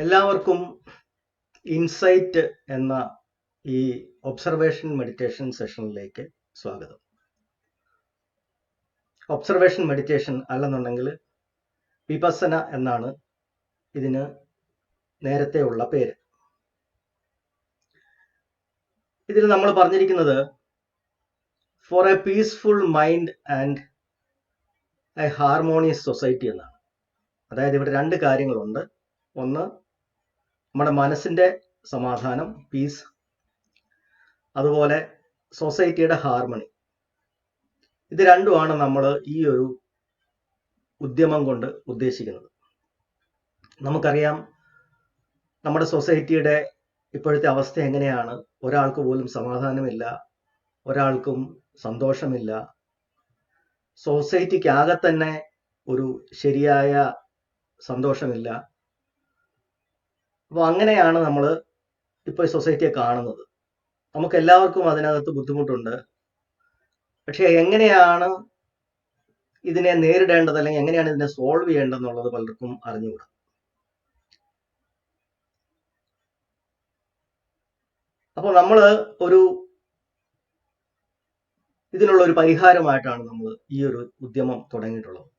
എല്ലാവർക്കും ഇൻസൈറ്റ് എന്ന ഈ ഒബ്സർവേഷൻ മെഡിറ്റേഷൻ സെഷനിലേക്ക് സ്വാഗതം. ഒബ്സർവേഷൻ മെഡിറ്റേഷൻ അല്ലെന്നുണ്ടെങ്കിൽ വിപസന എന്നാണ് ഇതിന് നേരത്തെയുള്ള പേര്. ഇതിൽ നമ്മൾ പറഞ്ഞിരിക്കുന്നത് for a peaceful mind and a harmonious society എന്നാണ്. അതായത് ഇവിടെ രണ്ട് കാര്യങ്ങളുണ്ട്. ഒന്ന്, നമ്മുടെ മനസ്സിന്റെ സമാധാനം, പീസ്, അതുപോലെ സൊസൈറ്റിയുടെ ഹാർമണി. ഇത് രണ്ടുമാണ് നമ്മൾ ഈ ഒരു ഉദ്യമം കൊണ്ട് ഉദ്ദേശിക്കുന്നത്. നമുക്കറിയാം നമ്മുടെ സൊസൈറ്റിയുടെ ഇപ്പോഴത്തെ അവസ്ഥ എങ്ങനെയാണ്. ഒരാൾക്ക് പോലും സമാധാനമില്ല, ഒരാൾക്കും സന്തോഷമില്ല. സൊസൈറ്റിക്കാകെ തന്നെ ഒരു ശരിയായ സന്തോഷമില്ല. അപ്പോൾ അങ്ങനെയാണ് നമ്മൾ ഇപ്പോൾ സൊസൈറ്റിയെ കാണുന്നത്. നമുക്ക് എല്ലാവർക്കും അതിനകത്ത് ബുദ്ധിമുട്ടുണ്ട്. പക്ഷെ എങ്ങനെയാണ് ഇതിനെ നേരിടേണ്ടത്, അല്ലെങ്കിൽ എങ്ങനെയാണ് ഇതിനെ സോൾവ് ചെയ്യേണ്ടതെന്നുള്ളത് പലർക്കും അറിഞ്ഞുകൂടാ. അപ്പോൾ നമ്മൾ ഇതിനുള്ള ഒരു പരിഹാരമായിട്ടാണ് നമ്മൾ ഈ ഒരു ഉദ്യമം തുടങ്ങിയിട്ടുള്ളത്.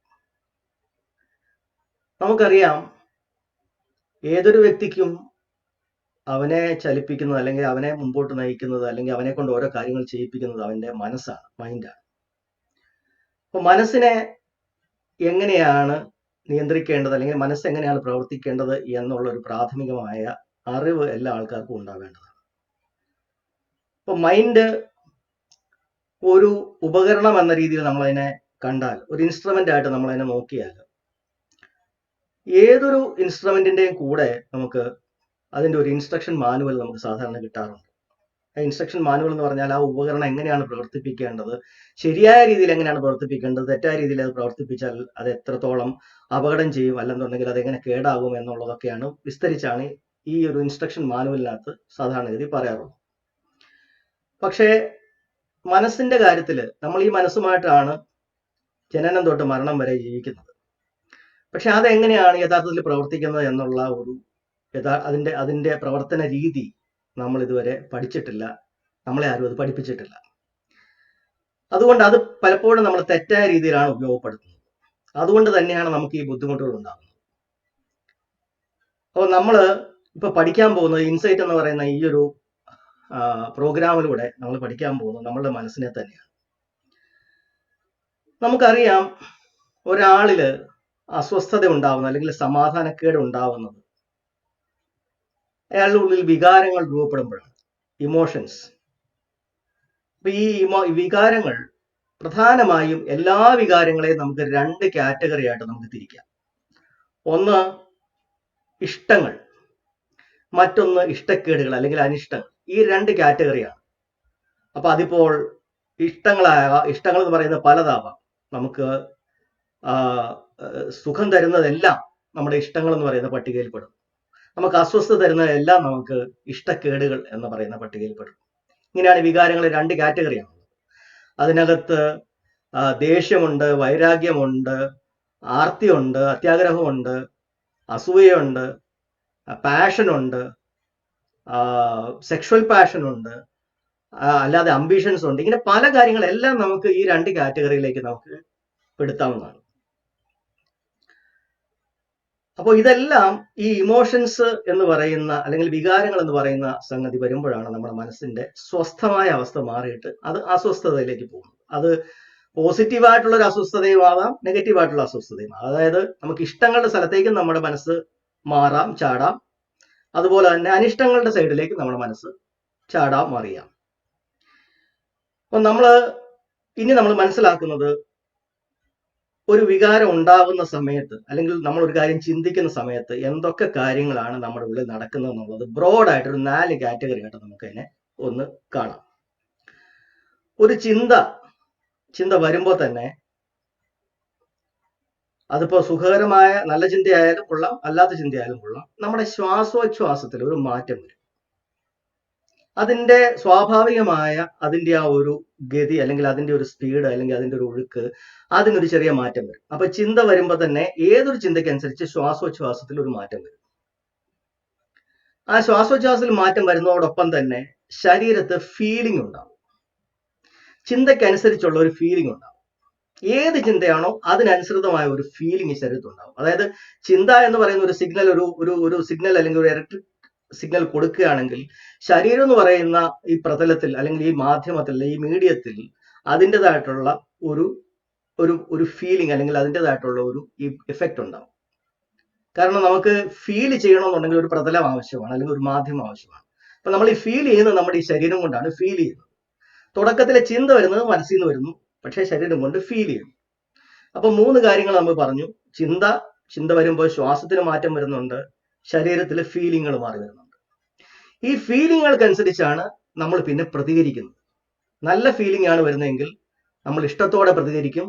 നമുക്കറിയാം ഏതൊരു വ്യക്തിക്കും അവനെ ചലിപ്പിക്കുന്നത്, അല്ലെങ്കിൽ അവനെ മുമ്പോട്ട് നയിക്കുന്നത്, അല്ലെങ്കിൽ അവനെ കൊണ്ട് ഓരോ കാര്യങ്ങൾ ചെയ്യിപ്പിക്കുന്നത് അവന്റെ മനസ്സാണ്, മൈൻഡാണ്. അപ്പൊ മനസ്സിനെ എങ്ങനെയാണ് നിയന്ത്രിക്കേണ്ടത്, അല്ലെങ്കിൽ മനസ്സ് എങ്ങനെയാണ് പ്രവർത്തിക്കേണ്ടത് എന്നുള്ള ഒരു പ്രാഥമികമായ അറിവ് എല്ലാ ആൾക്കാർക്കും ഉണ്ടാവേണ്ടതാണ്. അപ്പൊ മൈൻഡ് ഒരു ഉപകരണം എന്ന രീതിയിൽ നമ്മളതിനെ കണ്ടാൽ, ഒരു ഇൻസ്ട്രുമെന്റ് ആയിട്ട് നമ്മളതിനെ നോക്കിയാൽ, ഏതൊരു ഇൻസ്ട്രുമെന്റിന്റെയും കൂടെ നമുക്ക് അതിന്റെ ഒരു ഇൻസ്ട്രക്ഷൻ മാനുവൽ നമുക്ക് സാധാരണ കിട്ടാറുണ്ട്. ആ ഇൻസ്ട്രക്ഷൻ മാനുവൽ എന്ന് പറഞ്ഞാൽ ആ ഉപകരണം എങ്ങനെയാണ് പ്രവർത്തിപ്പിക്കേണ്ടത്, ശരിയായ രീതിയിൽ എങ്ങനെയാണ് പ്രവർത്തിപ്പിക്കേണ്ടത്, തെറ്റായ രീതിയിൽ അത് പ്രവർത്തിപ്പിച്ചാൽ അത് എത്രത്തോളം അപകടം ചെയ്യും, അല്ലെന്നുണ്ടെങ്കിൽ അതെങ്ങനെ കേടാകും എന്നുള്ളതൊക്കെയാണ് വിസ്തരിച്ചാണ് ഈ ഒരു ഇൻസ്ട്രക്ഷൻ മാനുവലിനകത്ത് സാധാരണഗതി പറയാറുള്ളത്. പക്ഷേ മനസ്സിന്റെ കാര്യത്തിൽ നമ്മൾ ഈ മനസ്സുമായിട്ടാണ് ജനനം തൊട്ട് മരണം വരെ ജീവിക്കുന്നത്. പക്ഷെ അതെങ്ങനെയാണ് യഥാർത്ഥത്തിൽ പ്രവർത്തിക്കുന്നത് എന്നുള്ള അതിന്റെ പ്രവർത്തന രീതി നമ്മൾ ഇതുവരെ പഠിച്ചിട്ടില്ല. നമ്മളെ ആരും അത് പഠിപ്പിച്ചിട്ടില്ല. അതുകൊണ്ട് അത് പലപ്പോഴും നമ്മൾ തെറ്റായ രീതിയിലാണ് ഉപയോഗപ്പെടുത്തുന്നത്. അതുകൊണ്ട് തന്നെയാണ് നമുക്ക് ഈ ബുദ്ധിമുട്ടുകൾ ഉണ്ടാകുന്നത്. അപ്പോൾ നമ്മൾ ഇപ്പൊ പഠിക്കാൻ പോകുന്നത്, ഇൻസൈറ്റ് എന്ന് പറയുന്ന ഈ ഒരു പ്രോഗ്രാമിലൂടെ നമ്മൾ പഠിക്കാൻ പോകുന്നത് നമ്മളുടെ മനസ്സിനെ തന്നെയാണ്. നമുക്കറിയാം ഒരാളില് അസ്വസ്ഥത ഉണ്ടാവുന്നത്, അല്ലെങ്കിൽ സമാധാനക്കേട് ഉണ്ടാവുന്നത് അയാളുടെ ഉള്ളിൽ വികാരങ്ങൾ രൂപപ്പെടുമ്പോഴാണ്, ഇമോഷൻസ്. അപ്പൊ ഈ വികാരങ്ങൾ പ്രധാനമായും എല്ലാ വികാരങ്ങളെയും നമുക്ക് രണ്ട് കാറ്റഗറി ആയിട്ട് നമുക്ക് തിരിക്കാം. ഒന്ന് ഇഷ്ടങ്ങൾ, മറ്റൊന്ന് ഇഷ്ടക്കേടുകൾ അല്ലെങ്കിൽ അനിഷ്ടങ്ങൾ. ഈ രണ്ട് കാറ്റഗറിയാണ്. അപ്പൊ അതിപ്പോൾ ഇഷ്ടങ്ങൾ എന്ന് പറയുന്നത് പലതാവാം. നമുക്ക് സുഖം തരുന്നതെല്ലാം നമ്മുടെ ഇഷ്ടങ്ങൾ എന്ന് പറയുന്ന പട്ടികയിൽപ്പെടും. നമുക്ക് അസ്വസ്ഥത തരുന്നതെല്ലാം നമുക്ക് ഇഷ്ടക്കേടുകൾ എന്ന് പറയുന്ന പട്ടികയിൽപ്പെടും. ഇങ്ങനെയാണ് വികാരങ്ങൾ രണ്ട് കാറ്റഗറിയാണ്. അതിനകത്ത് ദേഷ്യമുണ്ട്, വൈരാഗ്യമുണ്ട്, ആർത്തിയുണ്ട്, അത്യാഗ്രഹമുണ്ട്, അസൂയയുണ്ട്, പാഷനുണ്ട്, സെക്ഷുവൽ പാഷനുണ്ട്, അല്ലാതെ അംബിഷൻസ് ഉണ്ട്. ഇങ്ങനെ പല കാര്യങ്ങളെല്ലാം നമുക്ക് ഈ രണ്ട് കാറ്റഗറിയിലേക്ക് നമുക്ക് പെടുത്താവുന്നതാണ്. അപ്പോൾ ഇതെല്ലാം ഈ ഇമോഷൻസ് എന്ന് പറയുന്ന, അല്ലെങ്കിൽ വികാരങ്ങൾ എന്ന് പറയുന്ന സംഗതി വരുമ്പോഴാണ് നമ്മുടെ മനസ്സിന്റെ സ്വസ്ഥമായ അവസ്ഥ മാറിയിട്ട് അത് അസ്വസ്ഥതയിലേക്ക് പോകുന്നത്. അത് പോസിറ്റീവായിട്ടുള്ള ഒരു അസ്വസ്ഥതയും ആവാം, നെഗറ്റീവായിട്ടുള്ള അസ്വസ്ഥതയും ആവാം. അതായത് നമുക്ക് ഇഷ്ടങ്ങളുടെ സ്ഥലത്തേക്ക് നമ്മുടെ മനസ്സ് മാറാം, ചാടാം. അതുപോലെ തന്നെ അനിഷ്ടങ്ങളുടെ സൈഡിലേക്ക് നമ്മുടെ മനസ്സ് ചാടാം, മറിയാം. അപ്പൊ ഇനി നമ്മൾ മനസ്സിലാക്കുന്നത്, ഒരു വികാരം ഉണ്ടാകുന്ന സമയത്ത്, അല്ലെങ്കിൽ നമ്മൾ ഒരു കാര്യം ചിന്തിക്കുന്ന സമയത്ത് എന്തൊക്കെ കാര്യങ്ങളാണ് നമ്മുടെ ഉള്ളിൽ നടക്കുന്നത് എന്നുള്ളത് ബ്രോഡായിട്ട് ഒരു 4 കാറ്റഗറി ആയിട്ട് നമുക്ക് അതിനെ ഒന്ന് കാണാം. ഒരു ചിന്ത വരുമ്പോൾ തന്നെ, അതിപ്പോ സുഖകരമായ നല്ല ചിന്തയായാലും കൊള്ളാം, അല്ലാത്ത ചിന്തയായാലും കൊള്ളാം, നമ്മുടെ ശ്വാസോച്ഛ്വാസത്തിൽ ഒരു മാറ്റം വരും. അതിന്റെ സ്വാഭാവികമായ അതിന്റെ ആ ഒരു ഗതി, അല്ലെങ്കിൽ അതിന്റെ ഒരു സ്പീഡ്, അല്ലെങ്കിൽ അതിന്റെ ഒരു ഒഴുക്ക്, അതിനൊരു ചെറിയ മാറ്റം വരും. അപ്പൊ ചിന്ത വരുമ്പോൾ തന്നെ ഏതൊരു ചിന്തയ്ക്കനുസരിച്ച് ശ്വാസോച്ഛ്വാസത്തിൽ ഒരു മാറ്റം വരും. ആ ശ്വാസോച്ഛ്വാസത്തിൽ മാറ്റം വരുന്നതോടൊപ്പം തന്നെ ശരീരത്ത് ഫീലിംഗ് ഉണ്ടാവും. ചിന്തയ്ക്കനുസരിച്ചുള്ള ഒരു ഫീലിംഗ് ഉണ്ടാവും. ഏത് ചിന്തയാണോ അതിനനുസൃതമായ ഒരു ഫീലിംഗ് ശരീരത്തുണ്ടാവും. അതായത് ചിന്ത എന്ന് പറയുന്ന ഒരു സിഗ്നൽ ഒരു സിഗ്നൽ അല്ലെങ്കിൽ ഒരു ഇലക്ട്രിക് സിഗ്നൽ കൊടുക്കുകയാണെങ്കിൽ ശരീരം എന്ന് പറയുന്ന ഈ പ്രതലത്തിൽ അല്ലെങ്കിൽ ഈ മാധ്യമത്തിൽ ഈ മീഡിയത്തിൽ അതിൻ്റെതായിട്ടുള്ള ഒരു ഒരു ഒരു ഫീലിംഗ് അല്ലെങ്കിൽ അതിൻ്റെതായിട്ടുള്ള ഒരു ഇഫക്റ്റ് ഉണ്ടാവും. കാരണം നമുക്ക് ഫീൽ ചെയ്യണമെന്നുണ്ടെങ്കിൽ ഒരു പ്രതലം ആവശ്യമാണ് അല്ലെങ്കിൽ ഒരു മാധ്യമം ആവശ്യമാണ്. അപ്പൊ നമ്മൾ ഈ ഫീൽ ചെയ്യുന്നത് നമ്മുടെ ഈ ശരീരം കൊണ്ടാണ് ഫീൽ ചെയ്യുന്നത്. തുടക്കത്തിലെ ചിന്ത വരുന്നത് മനസ്സിൽ നിന്ന് വരുന്നു, പക്ഷേ ശരീരം കൊണ്ട് ഫീൽ ചെയ്യുന്നു. അപ്പൊ 3 കാര്യങ്ങൾ നമ്മൾ പറഞ്ഞു. ചിന്ത വരുമ്പോൾ ശ്വാസത്തിന് മാറ്റം വരുന്നുണ്ട്, ശരീരത്തിലെ ഫീലിങ്ങുകൾ മാറി വരുന്നുണ്ട്. ഈ ഫീലിങ്ങുകൾക്കനുസരിച്ചാണ് നമ്മൾ പിന്നെ പ്രതികരിക്കുന്നത്. നല്ല ഫീലിംഗ് ആണ് വരുന്നതെങ്കിൽ നമ്മൾ ഇഷ്ടത്തോടെ പ്രതികരിക്കും.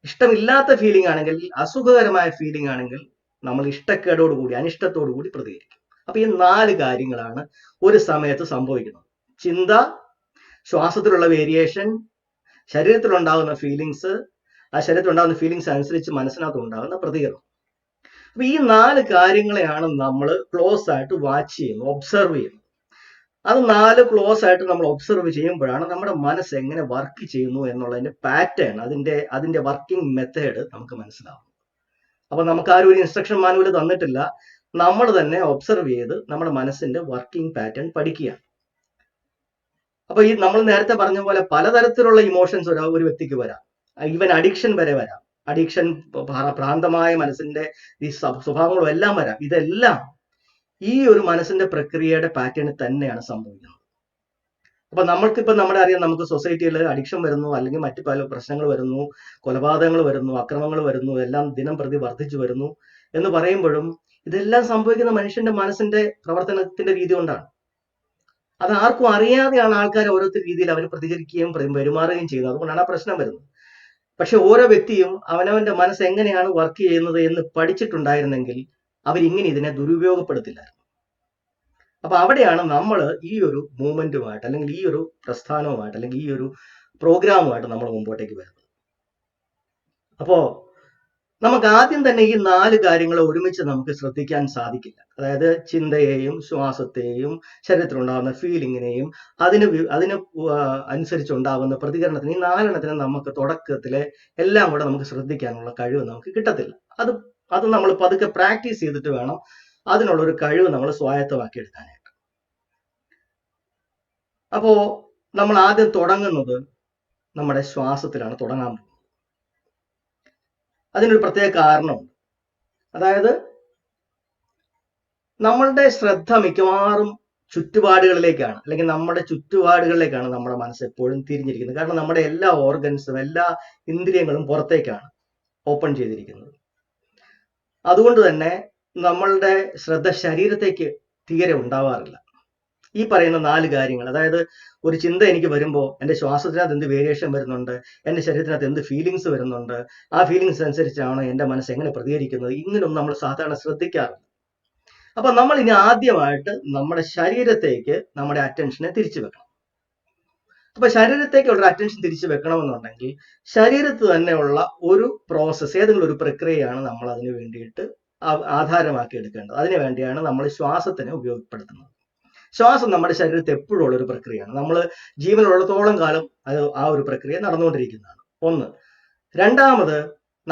ഇഷ്ടമില്ലാത്ത ഫീലിംഗ് ആണെങ്കിൽ, അസുഖകരമായ ഫീലിംഗ് ആണെങ്കിൽ നമ്മൾ ഇഷ്ടക്കേടോടുകൂടി അനിഷ്ടത്തോടുകൂടി പ്രതികരിക്കും. അപ്പൊ ഈ 4 കാര്യങ്ങളാണ് ഒരു സമയത്ത് സംഭവിക്കുന്നത്. ചിന്ത, ശ്വാസത്തിലുള്ള വേരിയേഷൻ, ശരീരത്തിലുണ്ടാകുന്ന ഫീലിങ്സ്, ആ ശരീരത്തിലുണ്ടാകുന്ന ഫീലിങ്സ് അനുസരിച്ച് മനസ്സിനകത്ത് ഉണ്ടാകുന്ന പ്രതികരണം. അപ്പൊ ഈ 4 കാര്യങ്ങളെയാണ് നമ്മൾ ക്ലോസ് ആയിട്ട് വാച്ച് ചെയ്യുന്നത്, ഒബ്സർവ് ചെയ്യുന്നത്. അത് 4 ക്ലോസ് ആയിട്ട് നമ്മൾ ഒബ്സർവ് ചെയ്യുമ്പോഴാണ് നമ്മുടെ മനസ്സ് എങ്ങനെ വർക്ക് ചെയ്യുന്നു എന്നുള്ളതിന്റെ പാറ്റേൺ, അതിന്റെ വർക്കിംഗ് മെത്തേഡ് നമുക്ക് മനസ്സിലാവും. അപ്പൊ നമുക്ക് ആരും ഒരു ഇൻസ്ട്രക്ഷൻ മാനുവൽ തന്നിട്ടില്ല, നമ്മൾ തന്നെ ഒബ്സർവ് ചെയ്ത് നമ്മുടെ മനസ്സിന്റെ വർക്കിംഗ് പാറ്റേൺ പഠിക്കുകയാണ്. അപ്പൊ ഈ നമ്മൾ നേരത്തെ പറഞ്ഞ പോലെ പലതരത്തിലുള്ള ഇമോഷൻസ് ഒരു വ്യക്തിക്ക് വരാം. ഈവൻ അഡിക്ഷൻ വരെ വരാം. അഡിക്ഷൻ, ഭ്രാന്തമായ മനസ്സിന്റെ ഈ സ്വഭാവങ്ങളും എല്ലാം വരാം. ഇതെല്ലാം ഈ ഒരു മനസ്സിന്റെ പ്രക്രിയയുടെ പാറ്റേണിൽ തന്നെയാണ് സംഭവിക്കുന്നത്. അപ്പൊ നമ്മൾക്കിപ്പോ അറിയാം, നമുക്ക് സൊസൈറ്റിയിൽ അഡിക്ഷൻ വരുന്നു, അല്ലെങ്കിൽ മറ്റു പല പ്രശ്നങ്ങൾ വരുന്നു, കൊലപാതകങ്ങൾ വരുന്നു, അക്രമങ്ങൾ വരുന്നു, എല്ലാം ദിനം പ്രതി വർദ്ധിച്ചു വരുന്നു എന്ന് പറയുമ്പോഴും ഇതെല്ലാം സംഭവിക്കുന്ന മനുഷ്യന്റെ മനസ്സിന്റെ പ്രവർത്തനത്തിന്റെ രീതി കൊണ്ടാണ്. അത് ആർക്കും അറിയാതെയാണ് ആൾക്കാർ ഓരോരുത്തർ രീതിയിൽ അവർ പ്രതികരിക്കുകയും പെരുമാറുകയും ചെയ്യുന്നത്. അതുകൊണ്ടാണ് ആ പ്രശ്നം വരുന്നത്. പക്ഷെ ഓരോ വ്യക്തിയും അവനവന്റെ മനസ്സ് എങ്ങനെയാണ് വർക്ക് ചെയ്യുന്നത് എന്ന് പഠിച്ചിട്ടുണ്ടായിരുന്നെങ്കിൽ അവരിങ്ങനെ ഇതിനെ ദുരുപയോഗപ്പെടുത്തില്ലായിരുന്നു. അപ്പൊ അവിടെയാണ് നമ്മൾ ഈ ഒരു മൂവ്മെന്റുമായിട്ട് അല്ലെങ്കിൽ ഈ ഒരു പ്രസ്ഥാനവുമായിട്ട് അല്ലെങ്കിൽ ഈ ഒരു പ്രോഗ്രാമുമായിട്ട് നമ്മൾ മുമ്പോട്ടേക്ക് വരുന്നത്. അപ്പോ നമുക്ക് ആദ്യം തന്നെ ഈ 4 കാര്യങ്ങൾ ഒരുമിച്ച് നമുക്ക് ശ്രദ്ധിക്കാൻ സാധിക്കില്ല. അതായത് ചിന്തയെയും ശ്വാസത്തെയും ശരീരത്തിലുണ്ടാകുന്ന ഫീലിങ്ങിനെയും അതിന് അനുസരിച്ചുണ്ടാകുന്ന പ്രതികരണത്തിന്, ഈ 4 നമുക്ക് തുടക്കത്തിലെ എല്ലാം കൂടെ നമുക്ക് ശ്രദ്ധിക്കാനുള്ള കഴിവ് നമുക്ക് കിട്ടത്തില്ല. അത് നമ്മൾ പതുക്കെ പ്രാക്ടീസ് ചെയ്തിട്ട് വേണം അതിനുള്ള ഒരു കഴിവ് നമ്മൾ സ്വായത്തമാക്കി എടുക്കാനായിട്ട്. അപ്പോ നമ്മൾ ആദ്യം തുടങ്ങുന്നത് നമ്മുടെ ശ്വാസത്തിലാണ് തുടങ്ങാൻ പോകുന്നത്. അതിനൊരു പ്രത്യേക കാരണമുണ്ട്. അതായത് നമ്മളുടെ ശ്രദ്ധ മിക്കവാറും ചുറ്റുപാടുകളിലേക്കാണ്, അല്ലെങ്കിൽ നമ്മുടെ ചുറ്റുപാടുകളിലേക്കാണ് നമ്മുടെ മനസ്സ് എപ്പോഴും തിരിഞ്ഞിരിക്കുന്നത്. കാരണം നമ്മുടെ എല്ലാ ഓർഗൻസും എല്ലാ ഇന്ദ്രിയങ്ങളും പുറത്തേക്കാണ് ഓപ്പൺ ചെയ്തിരിക്കുന്നത്. അതുകൊണ്ട് തന്നെ നമ്മളുടെ ശ്രദ്ധ ശരീരത്തേക്ക് തീരെ ഉണ്ടാവാറില്ല. ഈ പറയുന്ന 4 കാര്യങ്ങൾ, അതായത് ഒരു ചിന്ത എനിക്ക് വരുമ്പോൾ എൻ്റെ ശ്വാസത്തിനകത്ത് എന്ത് വേരിയേഷൻ വരുന്നുണ്ട്, എൻ്റെ ശരീരത്തിനകത്ത് എന്ത് ഫീലിങ്സ് വരുന്നുണ്ട്, ആ ഫീലിങ്സ് അനുസരിച്ചാണ് എൻ്റെ മനസ്സ് എങ്ങനെ പ്രതികരിക്കുന്നത്, ഇങ്ങനെയൊന്നും നമ്മൾ സാധാരണ ശ്രദ്ധിക്കാറില്ല. അപ്പൊ നമ്മൾ ഇനി ആദ്യമായിട്ട് നമ്മുടെ ശരീരത്തേക്ക് നമ്മുടെ അറ്റൻഷനെ തിരിച്ചു വെക്കണം. അപ്പൊ ശരീരത്തേക്കുള്ള അറ്റൻഷൻ തിരിച്ചു വെക്കണമെന്നുണ്ടെങ്കിൽ ശരീരത്ത് തന്നെയുള്ള ഒരു പ്രോസസ്സ്, ഏതെങ്കിലും ഒരു പ്രക്രിയയാണ് നമ്മൾ അതിന് വേണ്ടിയിട്ട് ആധാരമാക്കി എടുക്കേണ്ടത്. അതിനു വേണ്ടിയാണ് നമ്മൾ ശ്വാസത്തിനെ ഉപയോഗപ്പെടുത്തുന്നത്. ശ്വാസം നമ്മുടെ ശരീരത്തിൽ എപ്പോഴും ഉള്ള ഒരു പ്രക്രിയയാണ്. നമ്മൾ ജീവനുള്ളിടത്തോളം കാലം ആ ഒരു പ്രക്രിയ നടന്നുകൊണ്ടിരിക്കുന്നതാണ്. ഒന്ന്. രണ്ടാമത്,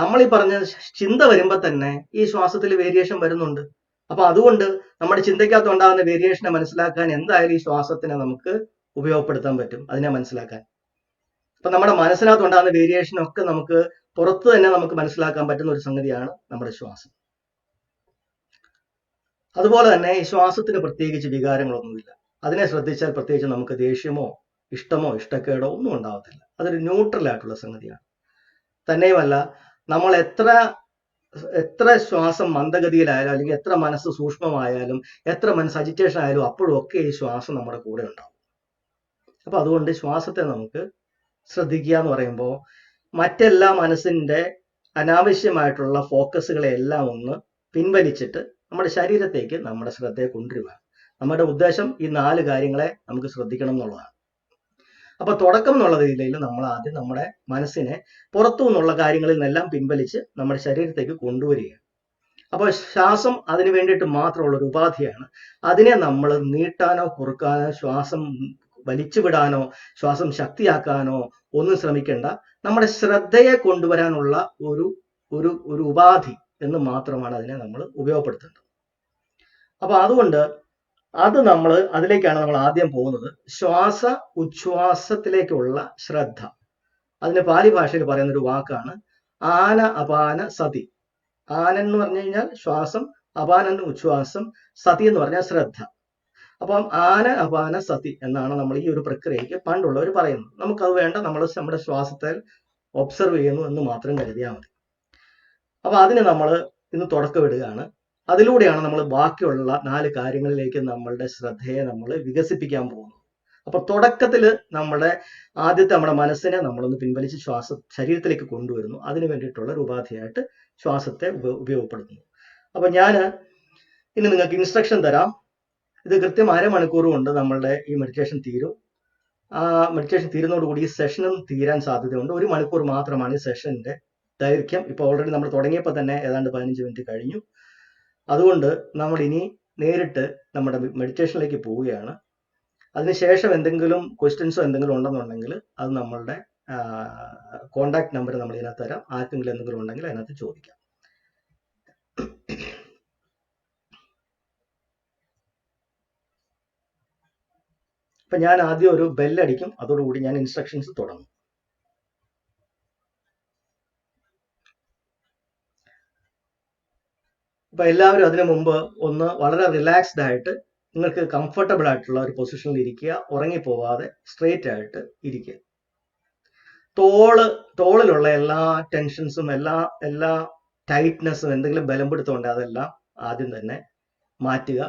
നമ്മൾ ഈ പറഞ്ഞ ചിന്ത വരുമ്പോൾ തന്നെ ഈ ശ്വാസത്തിൽ വേരിയേഷൻ വരുന്നുണ്ട്. അപ്പൊ അതുകൊണ്ട് നമ്മുടെ ചിന്തയ്ക്കകത്ത് ഉണ്ടാകുന്ന വേരിയേഷനെ മനസ്സിലാക്കാൻ എന്തായാലും ഈ ശ്വാസത്തിനെ നമുക്ക് ഉപയോഗപ്പെടുത്താൻ പറ്റും, അതിനെ മനസ്സിലാക്കാൻ. അപ്പൊ നമ്മുടെ മനസ്സിനകത്ത് ഉണ്ടാകുന്ന വേരിയേഷനൊക്കെ നമുക്ക് പുറത്ത് തന്നെ നമുക്ക് മനസ്സിലാക്കാൻ പറ്റുന്ന ഒരു സംഗതിയാണ് നമ്മുടെ ശ്വാസം. അതുപോലെ തന്നെ ഈ ശ്വാസത്തിന് പ്രത്യേകിച്ച് വികാരങ്ങളൊന്നുമില്ല. അതിനെ ശ്രദ്ധിച്ചാൽ പ്രത്യേകിച്ച് നമുക്ക് ദേഷ്യമോ ഇഷ്ടമോ ഇഷ്ടക്കേടോ ഒന്നും ഉണ്ടാവത്തില്ല. അതൊരു ന്യൂട്രൽ ആയിട്ടുള്ള സംഗതിയാണ്. തന്നെയുമല്ല, നമ്മൾ എത്ര ശ്വാസം മന്ദഗതിയിലായാലും അല്ലെങ്കിൽ എത്ര മനസ്സ് സൂക്ഷ്മമായാലും എത്ര മനസ്സ് അജിറ്റേഷൻ ആയാലും അപ്പോഴും ഒക്കെ ഈ ശ്വാസം നമ്മുടെ കൂടെ ഉണ്ടാവും. അപ്പൊ അതുകൊണ്ട് ശ്വാസത്തെ നമുക്ക് ശ്രദ്ധിക്കുക എന്ന് പറയുമ്പോൾ മറ്റെല്ലാ മനസ്സിന്റെ അനാവശ്യമായിട്ടുള്ള ഫോക്കസുകളെ എല്ലാം ഒന്ന് പിൻവലിച്ചിട്ട് നമ്മുടെ ശരീരത്തേക്ക് നമ്മുടെ ശ്രദ്ധയെ കൊണ്ടുവരിക. നമ്മുടെ ഉദ്ദേശം ഈ 4 കാര്യങ്ങളെ നമുക്ക് ശ്രദ്ധിക്കണം എന്നുള്ളതാണ്. അപ്പൊ തുടക്കം എന്നുള്ള രീതിയിൽ നമ്മൾ ആദ്യം നമ്മുടെ മനസ്സിനെ പുറത്തു നിന്നുള്ള കാര്യങ്ങളിൽ നിന്നെല്ലാം പിൻവലിച്ച് നമ്മുടെ ശരീരത്തേക്ക് കൊണ്ടുവരിക. അപ്പോൾ ശ്വാസം അതിന് വേണ്ടിയിട്ട് മാത്രമുള്ള ഒരു ഉപാധിയാണ്. അതിനെ നമ്മൾ നീട്ടാനോ കുറുക്കാനോ ശ്വാസം വലിച്ചുവിടാനോ ശ്വാസം ശക്തിയാക്കാനോ ഒന്നും ശ്രമിക്കേണ്ട. നമ്മുടെ ശ്രദ്ധയെ കൊണ്ടുവരാനുള്ള ഒരു ഒരു ഒരു ഉപാധി എന്ന് മാത്രമാണ് അതിനെ നമ്മൾ ഉപയോഗപ്പെടുത്തേണ്ടത്. അപ്പൊ അതുകൊണ്ട് അതിലേക്കാണ് നമ്മൾ ആദ്യം പോകുന്നത്. ശ്വാസ ഉച്ഛ്വാസത്തിലേക്കുള്ള ശ്രദ്ധ. അതിന് പാലി ഭാഷയിൽ പറയുന്ന ഒരു വാക്കാണ് ആന അപാന സതി. ആനൻ എന്ന് പറഞ്ഞു കഴിഞ്ഞാൽ ശ്വാസം, അപാനൻ ഉച്ഛ്വാസം, സതി എന്ന് പറഞ്ഞാൽ ശ്രദ്ധ. അപ്പം ആന അപാന സതി എന്നാണ് നമ്മൾ ഈ ഒരു പ്രക്രിയയ്ക്ക് പണ്ടുള്ളവർ പറയുന്നത്. നമുക്കത് വേണ്ട, നമ്മൾ നമ്മുടെ ശ്വാസത്തെ ഒബ്സർവ് ചെയ്യുന്നു എന്ന് മാത്രം കരുതിയാൽ മതി. അപ്പൊ അതിന് നമ്മൾ ഇന്ന് തുടക്കമിടുകയാണ്. അതിലൂടെയാണ് നമ്മൾ ബാക്കിയുള്ള 4 കാര്യങ്ങളിലേക്ക് നമ്മളുടെ ശ്രദ്ധയെ നമ്മൾ വികസിപ്പിക്കാൻ പോകുന്നത്. അപ്പൊ തുടക്കത്തിൽ നമ്മുടെ മനസ്സിനെ നമ്മളൊന്ന് പിൻവലിച്ച് ശരീരത്തിലേക്ക് കൊണ്ടുവരുന്നു. അതിന് വേണ്ടിയിട്ടുള്ള ഒരു ഉപാധിയായിട്ട് ശ്വാസത്തെ ഉപയോഗപ്പെടുത്തുന്നു. അപ്പൊ ഞാൻ ഇനി നിങ്ങൾക്ക് ഇൻസ്ട്രക്ഷൻ തരാം. ഇത് കൃത്യം 1/2 മണിക്കൂർ കൊണ്ട് നമ്മളുടെ ഈ മെഡിറ്റേഷൻ തീരും. ആ മെഡിറ്റേഷൻ തീരുന്നതോടുകൂടി ഈ സെഷനും തീരാൻ സാധ്യതയുണ്ട്. 1 മണിക്കൂർ മാത്രമാണ് ഈ സെഷന്റെ ദൈർഘ്യം. ഇപ്പോൾ ഓൾറെഡി നമ്മൾ തുടങ്ങിയപ്പോൾ തന്നെ ഏതാണ്ട് 15 മിനിറ്റ് കഴിഞ്ഞു. അതുകൊണ്ട് നമ്മൾ ഇനി നേരിട്ട് നമ്മുടെ മെഡിറ്റേഷനിലേക്ക് പോവുകയാണ്. അതിനുശേഷം എന്തെങ്കിലും ക്വസ്റ്റ്യൻസോ എന്തെങ്കിലും ഉണ്ടെന്നുണ്ടെങ്കിൽ അത് നമ്മളുടെ കോണ്ടാക്ട് നമ്പർ നമ്മൾ ഇതിനകത്ത് തരാം. ആർക്കെങ്കിലും എന്തെങ്കിലും ഉണ്ടെങ്കിൽ അതിനകത്ത് ചോദിക്കാം. അപ്പൊ ഞാൻ ആദ്യം ഒരു ബെല്ലടിക്കും. അതോടുകൂടി ഞാൻ ഇൻസ്ട്രക്ഷൻസ് തുടങ്ങും. അപ്പൊ എല്ലാവരും അതിനു മുമ്പ് ഒന്ന് വളരെ റിലാക്സ്ഡ് ആയിട്ട് നിങ്ങൾക്ക് കംഫർട്ടബിൾ ആയിട്ടുള്ള ഒരു പൊസിഷനിൽ ഇരിക്കുക. ഉറങ്ങിപ്പോവാതെ സ്ട്രെയിറ്റ് ആയിട്ട് ഇരിക്കുക. തോളിലുള്ള എല്ലാ ടെൻഷൻസും എല്ലാ ടൈറ്റ്നെസ്സും എന്തെങ്കിലും ബലം പിടുത്തമുണ്ട് അതെല്ലാം ആദ്യം തന്നെ മാറ്റുക.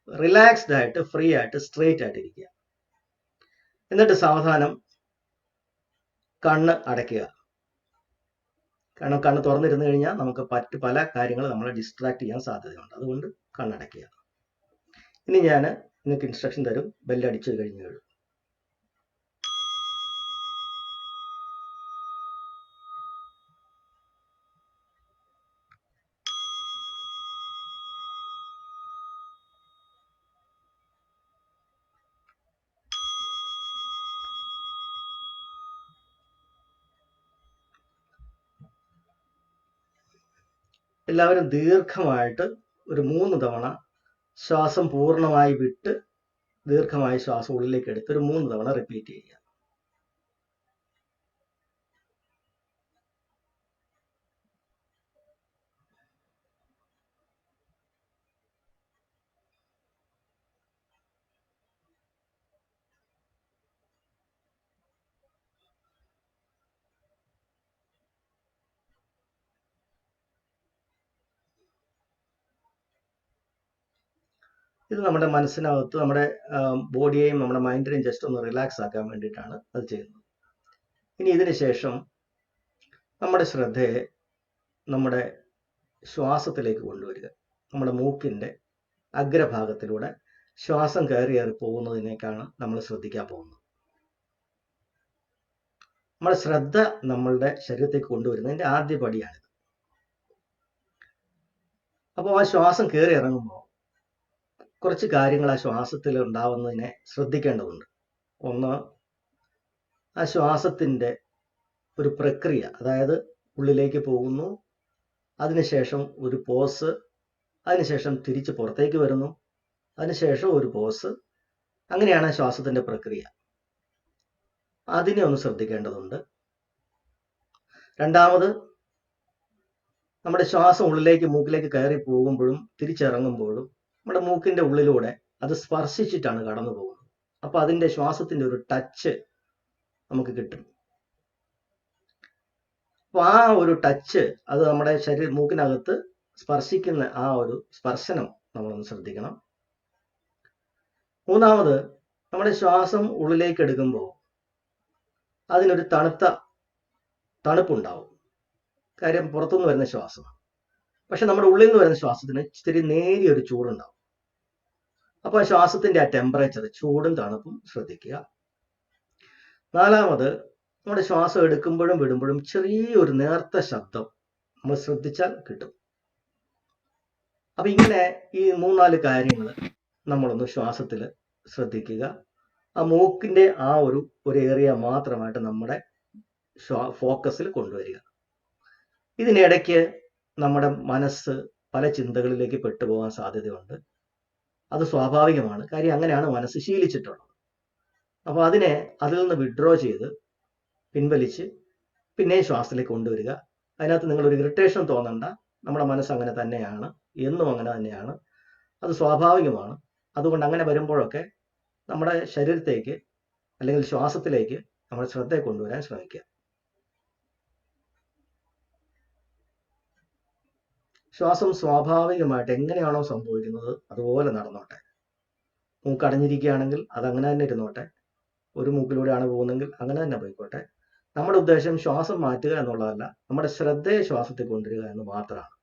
റിലാക്സ്ഡ് ആയിട്ട് ഫ്രീ ആയിട്ട് സ്ട്രെയിറ്റ് ആയിട്ട് ഇരിക്കുക. എന്നിട്ട് സാവധാനം കണ്ണ് അടയ്ക്കുക. കാരണം കണ്ണ് തുറന്നിരുന്നു കഴിഞ്ഞാൽ നമുക്ക് പല കാര്യങ്ങൾ നമ്മളെ ഡിസ്ട്രാക്ട് ചെയ്യാൻ സാധ്യതയുണ്ട്. അതുകൊണ്ട് കണ്ണടയ്ക്കുക. ഇനി ഞാൻ നിങ്ങൾക്ക് ഇൻസ്ട്രക്ഷൻ തരും. ബെല്ലടിച്ചു കഴിഞ്ഞു. എല്ലാവരും ദീർഘമായിട്ട് ഒരു 3 തവണ ശ്വാസം പൂർണ്ണമായി വിട്ട് ദീർഘമായി ശ്വാസം ഉള്ളിലേക്ക് എടുത്ത് ഒരു 3 തവണ റിപ്പീറ്റ് ചെയ്യുക. ഇത് നമ്മുടെ മനസ്സിനകത്ത് നമ്മുടെ ബോഡിയെയും നമ്മുടെ മൈൻഡിനെയും ജസ്റ്റ് ഒന്ന് റിലാക്സ് ആക്കാൻ വേണ്ടിയിട്ടാണ് അത് ചെയ്യുന്നത്. ഇനി ഇതിന് ശേഷം നമ്മുടെ ശ്രദ്ധയെ നമ്മുടെ ശ്വാസത്തിലേക്ക് കൊണ്ടുവരിക. നമ്മുടെ മൂക്കിന്റെ അഗ്രഭാഗത്തിലൂടെ ശ്വാസം കയറി പോകുന്നതിനേക്കാണ് നമ്മൾ ശ്രദ്ധിക്കാൻ പോകുന്നത്. നമ്മുടെ ശ്രദ്ധ നമ്മളുടെ ശരീരത്തേക്ക് കൊണ്ടുവരുന്നതിന്റെ ആദ്യ പടിയാണിത്. അപ്പോൾ ആ ശ്വാസം കയറി ഇറങ്ങുമ്പോൾ കുറച്ച് കാര്യങ്ങൾ ആ ശ്വാസത്തിൽ ഉണ്ടാവുന്നതിനെ ശ്രദ്ധിക്കേണ്ടതുണ്ട്. ഒന്ന്, ആ ശ്വാസത്തിൻ്റെ ഒരു പ്രക്രിയ, അതായത് ഉള്ളിലേക്ക് പോകുന്നു, അതിനുശേഷം ഒരു പോസ്, അതിനുശേഷം തിരിച്ച് പുറത്തേക്ക് വരുന്നു, അതിനുശേഷം ഒരു പോസ്. അങ്ങനെയാണ് ശ്വാസത്തിൻ്റെ പ്രക്രിയ. അതിനെ ഒന്ന് ശ്രദ്ധിക്കേണ്ടതുണ്ട്. രണ്ടാമത്, നമ്മുടെ ശ്വാസം ഉള്ളിലേക്ക് മൂക്കിലേക്ക് കയറി പോകുമ്പോഴും തിരിച്ചിറങ്ങുമ്പോഴും നമ്മുടെ മൂക്കിന്റെ ഉള്ളിലൂടെ അത് സ്പർശിച്ചിട്ടാണ് കടന്നു പോകുന്നത്. അപ്പൊ അതിന്റെ ശ്വാസത്തിന്റെ ഒരു ടച്ച് നമുക്ക് കിട്ടും. അപ്പൊ ആ ഒരു ടച്ച്, അത് നമ്മുടെ മൂക്കിനകത്ത് സ്പർശിക്കുന്ന ആ ഒരു സ്പർശനം നമ്മളൊന്ന് ശ്രദ്ധിക്കണം. മൂന്നാമത്, നമ്മുടെ ശ്വാസം ഉള്ളിലേക്ക് എടുക്കുമ്പോൾ അതിനൊരു തണുപ്പുണ്ടാവും. കാര്യം പുറത്തുനിന്ന് വരുന്ന ശ്വാസം. പക്ഷെ നമ്മുടെ ഉള്ളിൽ നിന്ന് വരുന്ന ശ്വാസത്തിന് ഇത്തിരി നേരിയൊരു ചൂടുണ്ടാവും. അപ്പൊ ആ ശ്വാസത്തിന്റെ ആ ടെമ്പറേച്ചർ, ചൂടും തണുപ്പും ശ്രദ്ധിക്കുക. നാലാമത്, നമ്മുടെ ശ്വാസം എടുക്കുമ്പോഴും വിടുമ്പോഴും ചെറിയൊരു നേർത്ത ശബ്ദം നമ്മൾ ശ്രദ്ധിച്ചാൽ കിട്ടും. അപ്പൊ ഇങ്ങനെ ഈ 3-4 കാര്യങ്ങൾ നമ്മളൊന്ന് ശ്വാസത്തിൽ ശ്രദ്ധിക്കുക. ആ മൂക്കിന്റെ ആ ഒരു ഏരിയ മാത്രമായിട്ട് നമ്മുടെ ഫോക്കസിൽ കൊണ്ടുവരിക. ഇതിനിടയ്ക്ക് നമ്മുടെ മനസ്സ് പല ചിന്തകളിലേക്ക് പെട്ടുപോകാൻ സാധ്യതയുണ്ട്. അത് സ്വാഭാവികമാണ്. കാര്യം അങ്ങനെയാണ് മനസ്സ് ശീലിച്ചിട്ടുള്ളത്. അപ്പോൾ അതിൽ നിന്ന് വിഡ്രോ ചെയ്ത് പിൻവലിച്ച് പിന്നെയും ശ്വാസത്തിലേക്ക് കൊണ്ടുവരിക. അതിനകത്ത് നിങ്ങളൊരു ഇറിറ്റേഷൻ തോന്നണ്ട. നമ്മുടെ മനസ്സ് അങ്ങനെ തന്നെയാണ്, എന്നും അങ്ങനെ തന്നെയാണ്, അത് സ്വാഭാവികമാണ്. അതുകൊണ്ട് അങ്ങനെ വരുമ്പോഴൊക്കെ നമ്മുടെ ശരീരത്തേക്ക് അല്ലെങ്കിൽ ശ്വാസത്തിലേക്ക് നമ്മൾ ശ്രദ്ധ കൊണ്ടുവരാൻ ശ്രമിക്കുക. ശ്വാസം സ്വാഭാവികമായിട്ട് എങ്ങനെയാണോ സംഭവിക്കുന്നത് അതുപോലെ നടന്നോട്ടെ. മൂക്കടഞ്ഞിരിക്കുകയാണെങ്കിൽ അത് അങ്ങനെ തന്നെ ഇരുന്നോട്ടെ. ഒരു മൂക്കിലൂടെയാണ് പോകുന്നതെങ്കിൽ അങ്ങനെ തന്നെ പോയിക്കോട്ടെ. നമ്മുടെ ഉദ്ദേശം ശ്വാസം മാറ്റുക എന്നുള്ളതല്ല, നമ്മുടെ ശ്രദ്ധയെ ശ്വാസത്തിൽ കൊണ്ടുവരിക എന്ന് മാത്രമാണ്.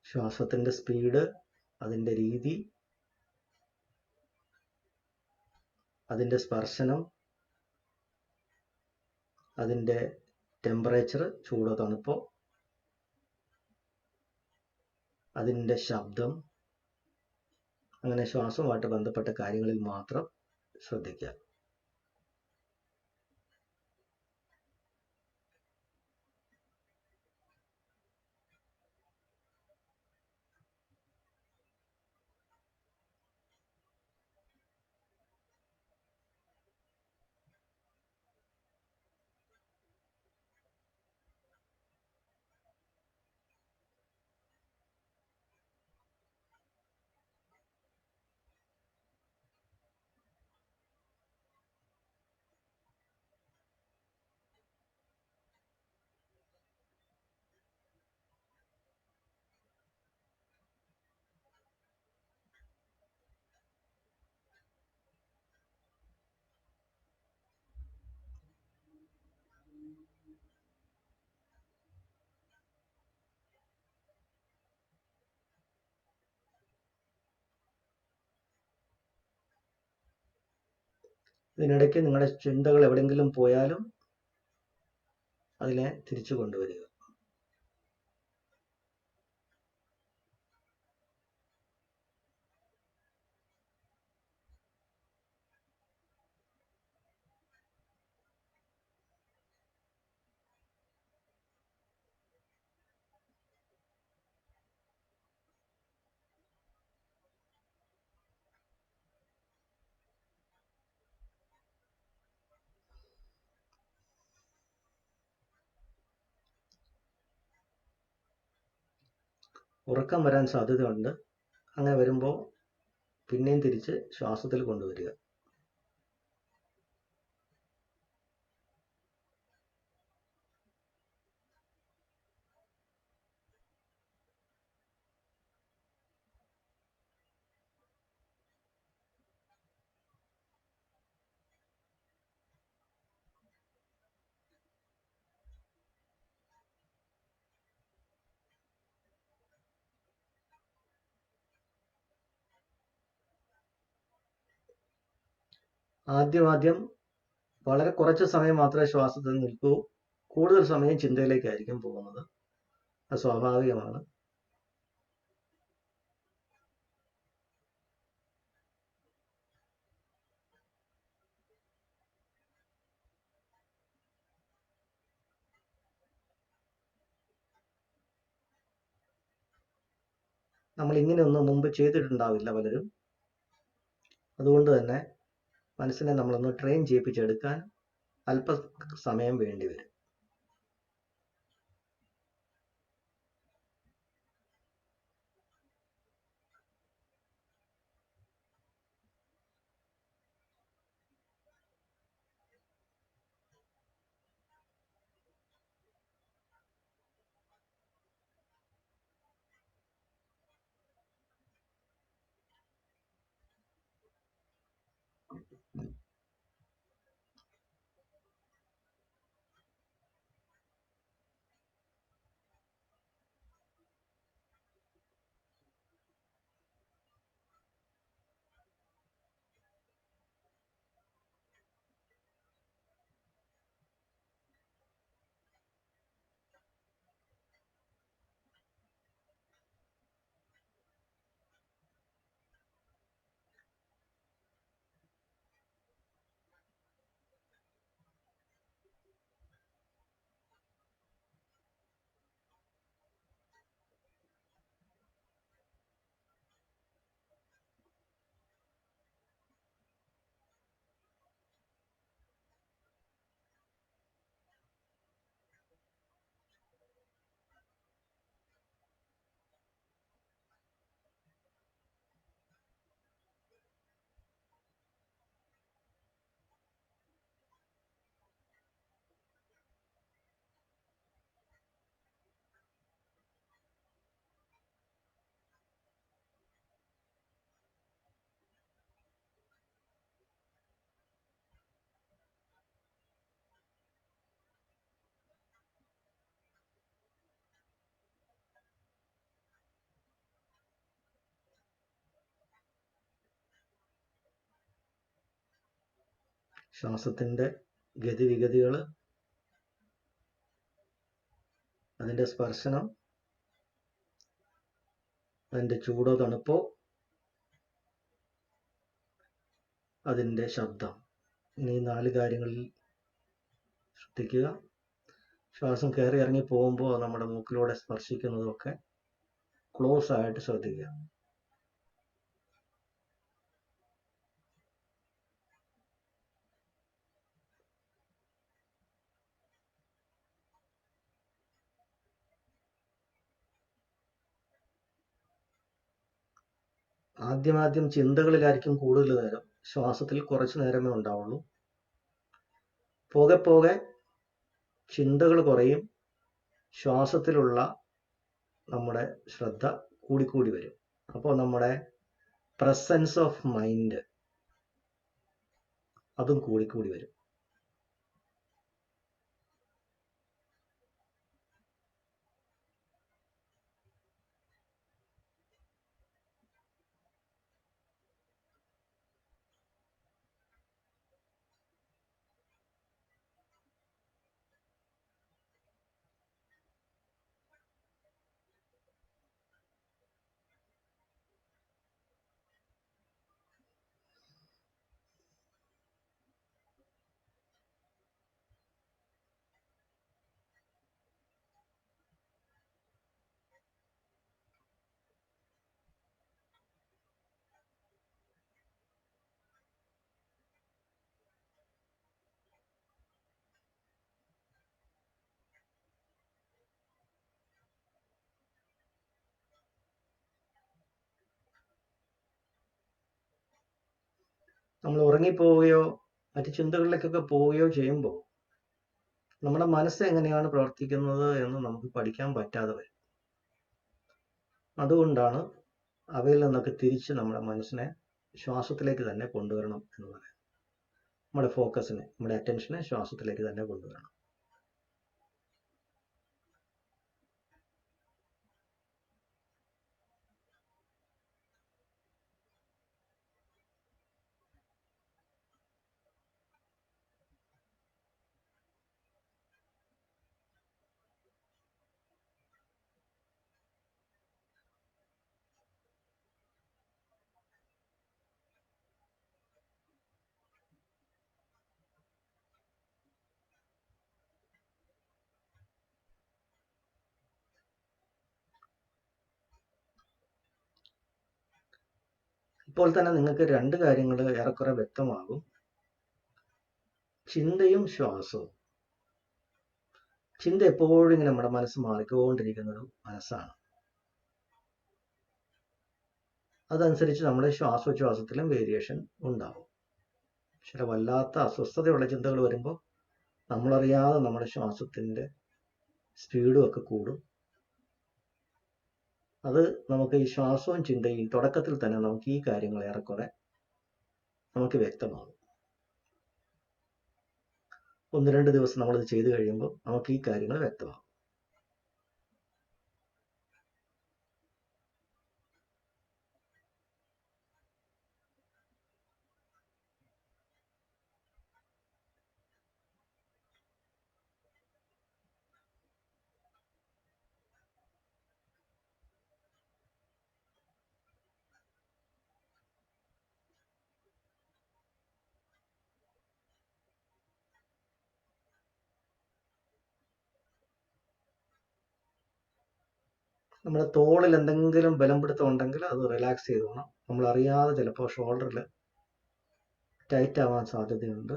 ശ്വാസത്തിന്റെ സ്പീഡ്, അതിന്റെ രീതി, അതിന്റെ സ്പർശനം, അതിന്റെ ടെമ്പറേച്ചർ, ചൂടോ തണുപ്പോ, അതിന്റെ ശബ്ദം, അങ്ങനെ ശ്വാസവുമായിട്ട് ബന്ധപ്പെട്ട കാര്യങ്ങളിൽ മാത്രം ശ്രദ്ധിക്കുക. ഇതിനിടയ്ക്ക് നിങ്ങളുടെ ചിന്തകൾ എവിടെയെങ്കിലും പോയാലും അതിനെ തിരിച്ചു കൊണ്ടുവരിക. ഉറക്കം വരാൻ സാധ്യതയുണ്ട്. അങ്ങനെ വരുമ്പോൾ പിന്നെയും തിരിച്ച് ശ്വാസത്തിൽ കൊണ്ടുവരിക. ആദ്യം വളരെ കുറച്ച് സമയം മാത്രമേ ശ്വാസത്തിൽ നിൽക്കൂ. കൂടുതൽ സമയം ചിന്തയിലേക്കായിരിക്കും പോകുന്നത്. അത് സ്വാഭാവികമാണ്. നമ്മൾ ഇങ്ങനെയൊന്നും മുമ്പ് ചെയ്തിട്ടുണ്ടാവില്ല പലരും. അതുകൊണ്ട് തന്നെ മനസ്സിനെ നമ്മളൊന്ന് ട്രെയിൻ ചെയ്യിപ്പിച്ചെടുക്കാൻ അല്പസമയം വേണ്ടിവരും. ശ്വാസത്തിൻ്റെ ഗതിവിഗതികൾ, അതിൻ്റെ സ്പർശനം, അതിൻ്റെ ചൂടോ തണുപ്പോ, അതിൻ്റെ ശബ്ദം, ഈ 4 കാര്യങ്ങളിൽ ശ്രദ്ധിക്കുക. ശ്വാസം കയറി ഇറങ്ങി പോകുമ്പോൾ നമ്മുടെ മൂക്കിലൂടെ സ്പർശിക്കുന്നതൊക്കെ ക്ലോസ് ആയിട്ട് ശ്രദ്ധിക്കുക. ആദ്യം ചിന്തകളിലായിരിക്കും കൂടുതൽ നേരം, ശ്വാസത്തിൽ കുറച്ച് നേരമേ ഉണ്ടാവുള്ളൂ. പോകെ പോകെ ചിന്തകൾ കുറയും, ശ്വാസത്തിലുള്ള നമ്മുടെ ശ്രദ്ധ കൂടിക്കൂടി വരും. അപ്പോൾ നമ്മുടെ പ്രസൻസ് ഓഫ് മൈൻഡ് അതും കൂടിക്കൂടി വരും. നമ്മൾ ഉറങ്ങിപ്പോവുകയോ മറ്റു ചിന്തകളിലേക്കൊക്കെ പോവുകയോ ചെയ്യുമ്പോൾ നമ്മുടെ മനസ്സ് എങ്ങനെയാണ് പ്രവർത്തിക്കുന്നത് എന്ന് നമുക്ക് പഠിക്കാൻ പറ്റാതെ വരും. അതുകൊണ്ടാണ് അവയിൽ നിന്നൊക്കെ തിരിച്ച് നമ്മുടെ മനസ്സിനെ ശ്വാസത്തിലേക്ക് തന്നെ കൊണ്ടുവരണം എന്ന് പറയുന്നത്. നമ്മുടെ ഫോക്കസിനെ, നമ്മുടെ അറ്റൻഷനെ ശ്വാസത്തിലേക്ക് തന്നെ കൊണ്ടുവരണം. ഇപ്പോൾ തന്നെ നിങ്ങൾക്ക് 2 കാര്യങ്ങൾ ഏറെക്കുറെ വ്യക്തമാകും. ചിന്തയും ശ്വാസവും. ചിന്ത എപ്പോഴും ഇങ്ങനെ നമ്മുടെ മനസ്സ് മാറിക്കൊണ്ടിരിക്കുന്ന ഒരു മനസ്സാണ്. അതനുസരിച്ച് നമ്മുടെ ശ്വാസോച്ഛ്വാസത്തിലും വേരിയേഷൻ ഉണ്ടാവും. ചില വല്ലാത്ത അസ്വസ്ഥതയുള്ള ചിന്തകൾ വരുമ്പോൾ നമ്മളറിയാതെ നമ്മുടെ ശ്വാസത്തിൻ്റെ സ്പീഡും ഒക്കെ കൂടും. അത് നമുക്ക് ഈ ശ്വാസവും ചിന്തയും തുടക്കത്തിൽ തന്നെ നമുക്ക് ഈ കാര്യങ്ങൾ ഏറെക്കുറെ നമുക്ക് വ്യക്തമാകും. 1-2 ദിവസം നമ്മളിത് ചെയ്തു കഴിയുമ്പോൾ നമുക്ക് ഈ കാര്യങ്ങൾ വ്യക്തമാകും. നമ്മുടെ തോളിൽ എന്തെങ്കിലും ബലം പിടുത്തം ഉണ്ടെങ്കിൽ അത് റിലാക്സ് ചെയ്തോണം. നമ്മൾ അറിയാതെ ചിലപ്പോൾ ഷോൾഡറിൽ ടൈറ്റ് ആവാൻ സാധ്യതയുണ്ട്.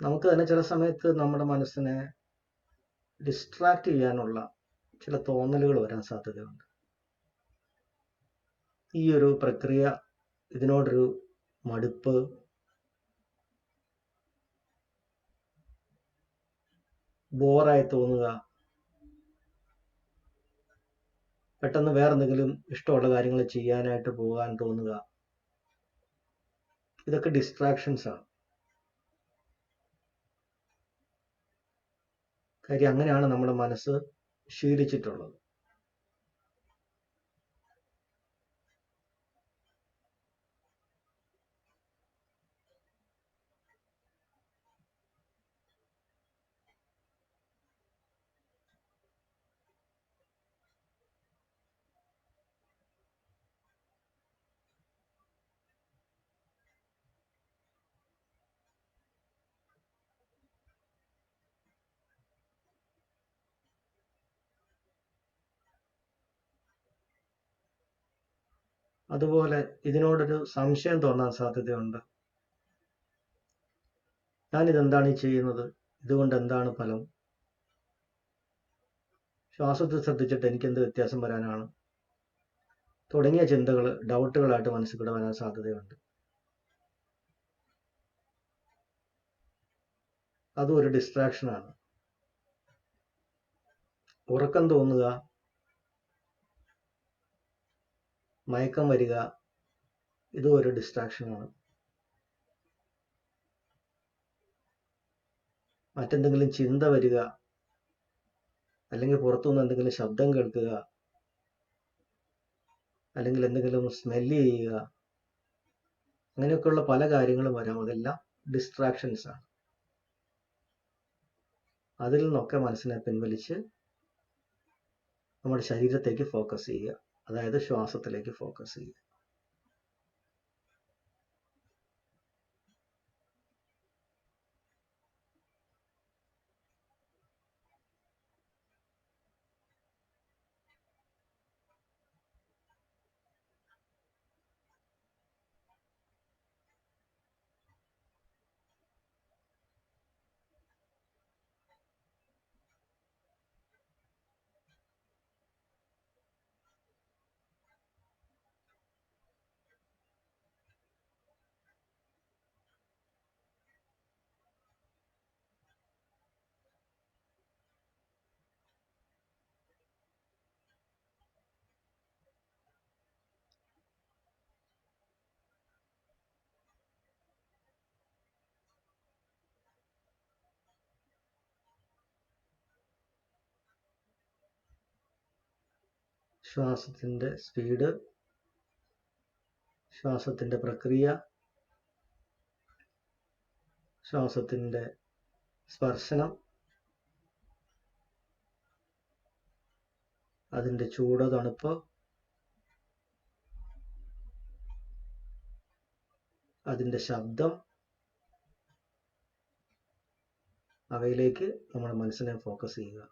നമുക്ക് തന്നെ ചില സമയത്ത് നമ്മുടെ മനസ്സിനെ ഡിസ്ട്രാക്ട് ചെയ്യാനുള്ള ചില തോന്നലുകൾ വരാൻ സാധ്യതയുണ്ട്. ഈ ഒരു പ്രക്രിയ, ഇതിനോടൊരു മടുപ്പ്, ബോറായി തോന്നുക, പെട്ടെന്ന് വേറെന്തെങ്കിലും ഇഷ്ടമുള്ള കാര്യങ്ങൾ ചെയ്യാനായിട്ട് പോകാൻ തോന്നുക, ഇതൊക്കെ ഡിസ്ട്രാക്ഷൻസ് ആണ്. കാര്യം അങ്ങനെയാണ് നമ്മുടെ മനസ്സ് ശീലിച്ചിട്ടുള്ളത്. അതുപോലെ ഇതിനോടൊരു സംശയം തോന്നാൻ സാധ്യതയുണ്ട്. ഞാനിതെന്താണ് ഈ ചെയ്യുന്നത്? ഇതുകൊണ്ട് എന്താണ് ഫലം? ശ്വാസത്തിൽ ശ്രദ്ധിച്ചിട്ട് എനിക്കെന്ത് വ്യത്യാസം വരാനാണ്? തുടങ്ങിയ ചിന്തകൾ, ഡൗട്ടുകളായിട്ട് മനസ്സിൽ കൂടെ വരാൻ സാധ്യതയുണ്ട്. അതും ഒരു ഡിസ്ട്രാക്ഷനാണ്. ഉറക്കം തോന്നുക, മയക്കം വരിക, ഇതും ഒരു ഡിസ്ട്രാക്ഷനാണ്. മറ്റെന്തെങ്കിലും ചിന്ത വരിക, അല്ലെങ്കിൽ പുറത്തുനിന്ന് എന്തെങ്കിലും ശബ്ദം കേൾക്കുക, അല്ലെങ്കിൽ എന്തെങ്കിലും സ്മെല്ല് ചെയ്യുക, അങ്ങനെയൊക്കെയുള്ള പല കാര്യങ്ങളും വരാം. അതെല്ലാം ഡിസ്ട്രാക്ഷൻസ് ആണ്. അതിൽ നിന്നൊക്കെ മനസ്സിനെ പിൻവലിച്ച് നമ്മുടെ ശരീരത്തേക്ക് ഫോക്കസ് ചെയ്യുക, അതായത് ശ്വാസത്തിലേക്ക് ഫോക്കസ് ചെയ്യുക. ശ്വാസത്തിൻ്റെ സ്പീഡ്, ശ്വാസത്തിൻ്റെ പ്രക്രിയ, ശ്വാസത്തിൻ്റെ സ്പർശനം, അതിൻ്റെ ചൂട്, തണുപ്പ്, അതിൻ്റെ ശബ്ദം, അവയിലേക്ക് നമ്മുടെ മനസ്സിനെ ഫോക്കസ് ചെയ്യുക.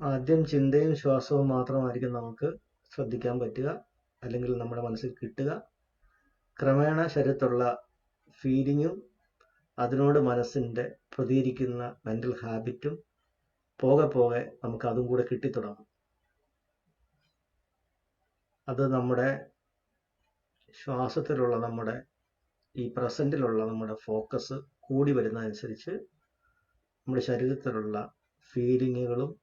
ആദ്യം ചിന്തയും ശ്വാസവും മാത്രമായിരിക്കും നമുക്ക് ശ്രദ്ധിക്കാൻ പറ്റുക, അല്ലെങ്കിൽ നമ്മുടെ മനസ്സിൽ കിട്ടുക. ക്രമേണ ശരീരത്തുള്ള ഫീലിങ്ങും അതിനോട് മനസ്സിൻ്റെ പ്രതികരിക്കുന്ന മെൻ്റൽ ഹാബിറ്റും പോകെ പോകെ നമുക്ക് അതും കൂടെ കിട്ടിത്തുടങ്ങും. അത് നമ്മുടെ ശ്വാസത്തിലുള്ള നമ്മുടെ ഈ പ്രസൻറ്റിലുള്ള നമ്മുടെ ഫോക്കസ് കൂടി വരുന്നതനുസരിച്ച് നമ്മുടെ ശരീരത്തിലുള്ള ഫീലിങ്ങുകളും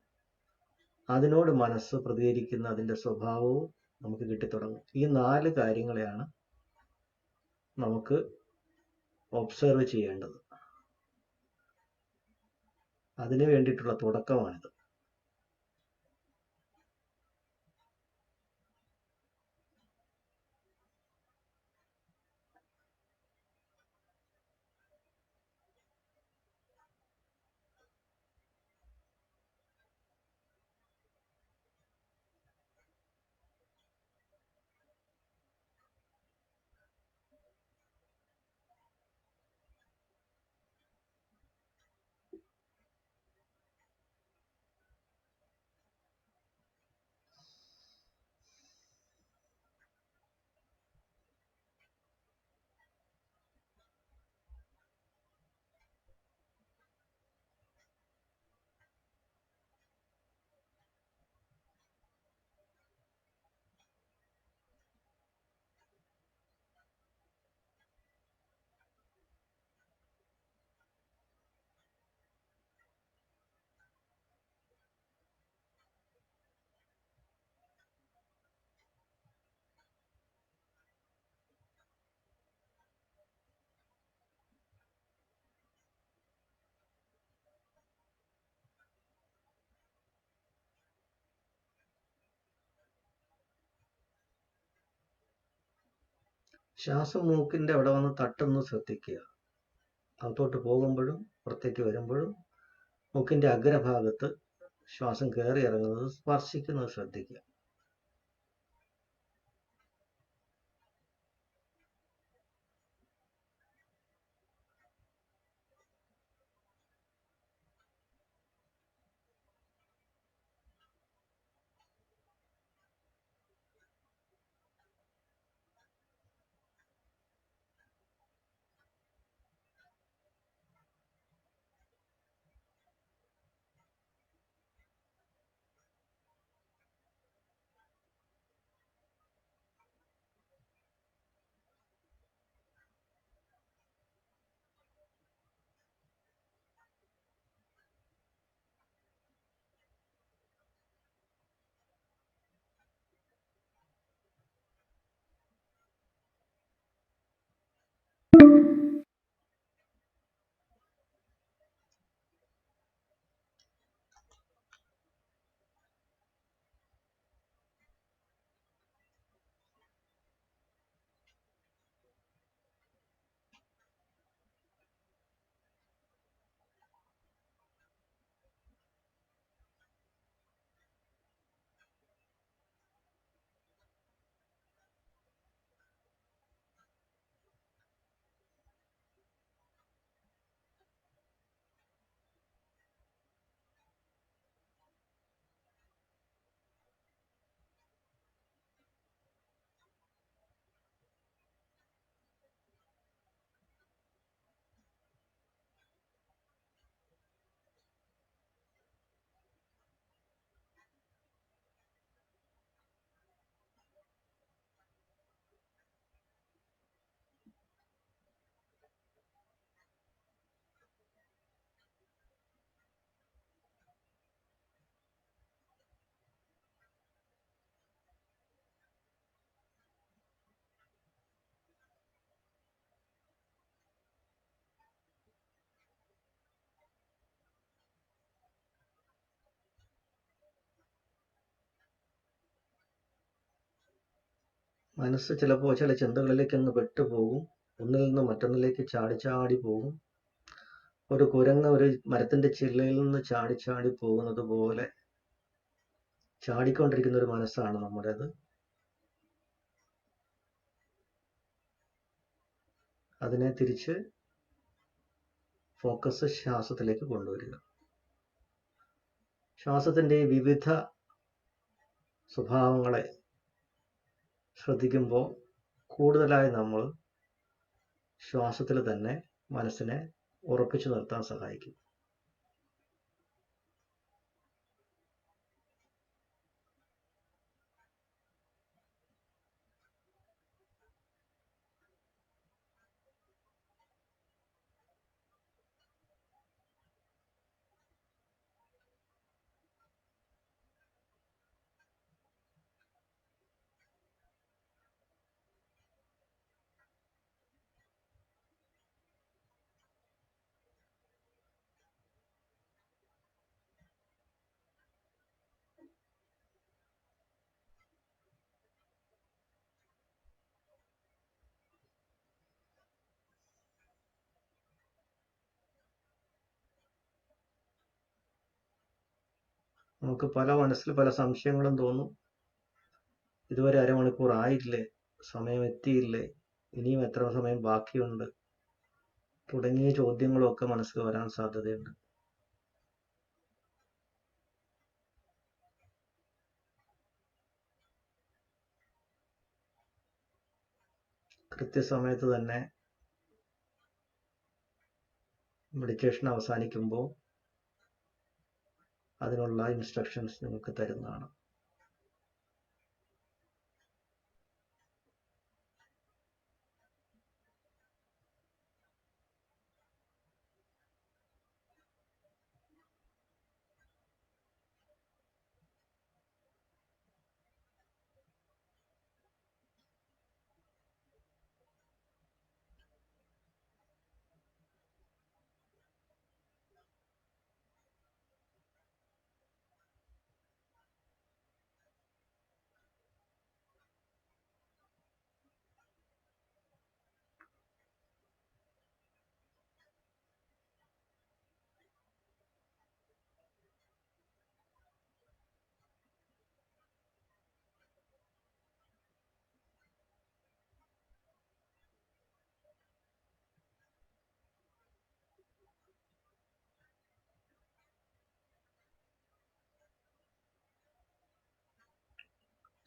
അതിനോട് മനസ്സ് പ്രതികരിക്കുന്ന അതിൻ്റെ സ്വഭാവവും നമുക്ക് കിട്ടിത്തുടങ്ങും. ഈ 4 കാര്യങ്ങളെയാണ് നമുക്ക് ഒബ്സർവ് ചെയ്യേണ്ടത്. അതിനു വേണ്ടിയിട്ടുള്ള തുടക്കമാണിത്. ശ്വാസം മൂക്കിന്റെ അവിടെ വന്ന് തട്ടുന്നത് ശ്രദ്ധിക്കുക. അകത്തോട്ട് പോകുമ്പോഴും പുറത്തേക്ക് വരുമ്പോഴും മൂക്കിന്റെ അഗ്രഭാഗത്ത് ശ്വാസം കയറി ഇറങ്ങുന്നത് സ്പർശിക്കുന്നത് ശ്രദ്ധിക്കുക. മനസ്സ് ചിലപ്പോൾ ചില ചിന്തകളിലേക്ക് അങ്ങ് പെട്ടുപോകും. ഒന്നിൽ നിന്ന് മറ്റൊന്നിലേക്ക് ചാടി ചാടി പോകും. ഒരു കുരങ്ങ് ഒരു മരത്തിന്റെ ചില്ലയിൽ നിന്ന് ചാടി ചാടി പോകുന്നത് പോലെ ചാടിക്കൊണ്ടിരിക്കുന്ന ഒരു മനസ്സാണ് നമ്മുടേത്. അതിനെ തിരിച്ച് ഫോക്കസ് ശ്വാസത്തിലേക്ക് കൊണ്ടുവരിക. ശ്വാസത്തിന്റെ വിവിധ സ്വഭാവങ്ങളെ ശ്രദ്ധിക്കുമ്പോൾ കൂടുതലായി നമ്മൾ ശ്വാസത്തിൽ തന്നെ മനസ്സിനെ ഉറപ്പിച്ചു നിർത്താൻ സഹായിക്കും. നമുക്ക് മനസ്സിൽ പല സംശയങ്ങളും തോന്നും. ഇതുവരെ അരമണിക്കൂർ ആയില്ലേ, സമയം എത്തിയില്ലേ, ഇനിയും എത്ര സമയം ബാക്കിയുണ്ട് തുടങ്ങിയ ചോദ്യങ്ങളൊക്കെ മനസ്സിൽ വരാൻ സാധ്യതയുണ്ട്. കൃത്യസമയത്ത് തന്നെ മെഡിറ്റേഷൻ അവസാനിക്കുമ്പോൾ അതിനുള്ള ഇൻസ്ട്രക്ഷൻസ് നിങ്ങൾക്ക് തരുന്നതാണ്.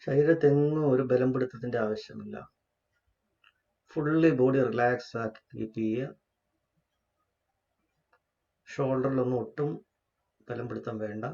ശരീരത്തെങ്ങും ഒരു ബലം പിടുത്തത്തിന്റെ ആവശ്യമില്ല. ഫുള്ളി ബോഡി റിലാക്സ് ആക്കി കീപ്പ് ചെയ്യുക. ഷോൾഡറിലൊന്നും ഒട്ടും ബലം പിടുത്തം വേണ്ട.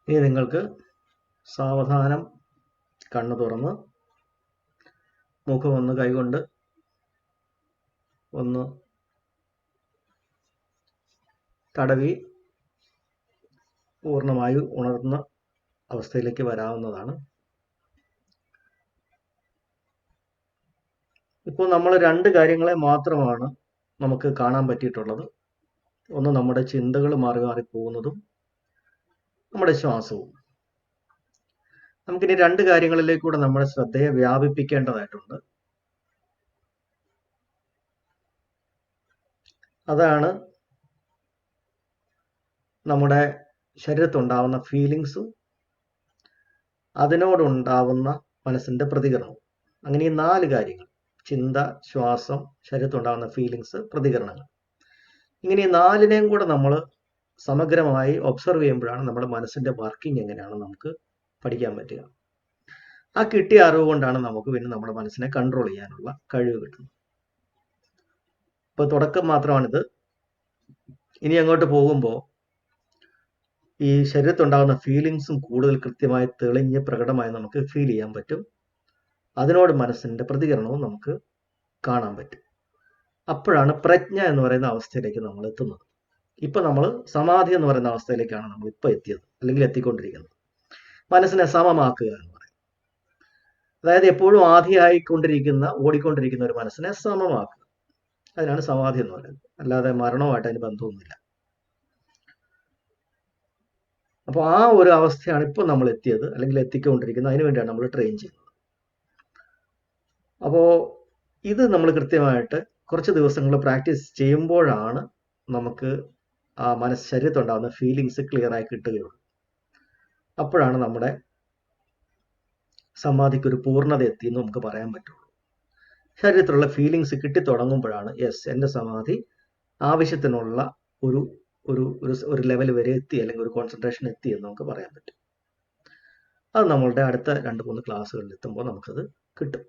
ഇനി നിങ്ങൾക്ക് സാവധാനം കണ്ണ് തുറന്ന് മുഖം ഒന്ന് കൈകൊണ്ട് ഒന്ന് തടവി പൂർണ്ണമായി ഉണർന്ന അവസ്ഥയിലേക്ക് വരാവുന്നതാണ്. ഇപ്പോൾ നമ്മൾ രണ്ട് കാര്യങ്ങളെ മാത്രമാണ് നമുക്ക് കാണാൻ പറ്റിയിട്ടുള്ളത്. ഒന്ന് നമ്മുടെ ചിന്തകൾ മാറി മാറി പോകുന്നതും നമ്മുടെ ശ്വാസവും. നമുക്കിനി രണ്ട് കാര്യങ്ങളിലേക്കൂടെ നമ്മുടെ ശ്രദ്ധയെ വ്യാപിപ്പിക്കേണ്ടതായിട്ടുണ്ട്. അതാണ് നമ്മുടെ ശരീരത്തുണ്ടാവുന്ന ഫീലിങ്സും അതിനോടുണ്ടാവുന്ന മനസ്സിന്റെ പ്രതികരണവും. അങ്ങനെ ഈ നാല് കാര്യങ്ങൾ: ചിന്ത, ശ്വാസം, ശരീരത്തുണ്ടാകുന്ന ഫീലിങ്സ്, പ്രതികരണങ്ങൾ. ഇങ്ങനെ ഈ നാലിനെയും കൂടെ നമ്മൾ സമഗ്രമായി ഒബ്സർവ് ചെയ്യുമ്പോഴാണ് നമ്മുടെ മനസ്സിന്റെ വർക്കിംഗ് എങ്ങനെയാണെന്ന് നമുക്ക് പഠിക്കാൻ പറ്റുക. ആ കിട്ടിയ അറിവ് കൊണ്ടാണ് നമുക്ക് പിന്നെ നമ്മുടെ മനസ്സിനെ കൺട്രോൾ ചെയ്യാനുള്ള കഴിവ് കിട്ടുന്നത്. ഇപ്പൊ തുടക്കം മാത്രമാണിത്. ഇനി അങ്ങോട്ട് പോകുമ്പോൾ ഈ ശരീരത്തുണ്ടാകുന്ന ഫീലിങ്സും കൂടുതൽ കൃത്യമായി തെളിഞ്ഞ് പ്രകടമായി നമുക്ക് ഫീൽ ചെയ്യാൻ പറ്റും. അതിനോട് മനസ്സിന്റെ പ്രതികരണവും നമുക്ക് കാണാൻ പറ്റും. അപ്പോഴാണ് പ്രജ്ഞ എന്ന് പറയുന്ന അവസ്ഥയിലേക്ക് നമ്മൾ എത്തുന്നത്. ഇപ്പൊ നമ്മൾ സമാധി എന്ന് പറയുന്ന അവസ്ഥയിലേക്കാണ് നമ്മൾ ഇപ്പൊ എത്തിയത്, അല്ലെങ്കിൽ എത്തിക്കൊണ്ടിരിക്കുന്നത്. മനസ്സിനെ സമമാക്കുക എന്ന് പറയും. അതായത് എപ്പോഴും ആധിയായിക്കൊണ്ടിരിക്കുന്ന, ഓടിക്കൊണ്ടിരിക്കുന്ന ഒരു മനസ്സിനെ സമമാക്കുക. അതിനാണ് സമാധി എന്ന് പറയുന്നത്. അല്ലാതെ മരണവുമായിട്ട് അതിന് ബന്ധമൊന്നുമില്ല. അപ്പോൾ ആ ഒരു അവസ്ഥയാണ് ഇപ്പോൾ നമ്മൾ എത്തിയത്, അല്ലെങ്കിൽ എത്തിക്കൊണ്ടിരിക്കുന്നത്. അതിനു വേണ്ടിയാണ് നമ്മൾ ട്രെയിൻ ചെയ്യുന്നത്. അപ്പോൾ ഇത് നമ്മൾ കൃത്യമായിട്ട് കുറച്ച് ദിവസങ്ങൾ പ്രാക്ടീസ് ചെയ്യുമ്പോഴാണ് നമുക്ക് ആ ശരീരത്തുണ്ടാകുന്ന ഫീലിങ്സ് ക്ലിയർ ആയി കിട്ടുകയുള്ളൂ. അപ്പോഴാണ് നമ്മുടെ സമാധിക്ക് ഒരു പൂർണ്ണത എത്തിയെന്ന് നമുക്ക് പറയാൻ പറ്റുള്ളൂ. ശരീരത്തിലുള്ള ഫീലിങ്സ് കിട്ടിത്തുടങ്ങുമ്പോഴാണ് യെസ്, എൻ്റെ സമാധി ആവശ്യത്തിനുള്ള ഒരു ഒരു ഒരു ലെവൽ വരെ എത്തി, അല്ലെങ്കിൽ ഒരു കോൺസെൻട്രേഷൻ എത്തി എന്ന് നമുക്ക് പറയാൻ പറ്റും. അത് നമ്മളുടെ അടുത്ത 2-3 ക്ലാസ്സുകളിൽ എത്തുമ്പോൾ നമുക്കത് കിട്ടും.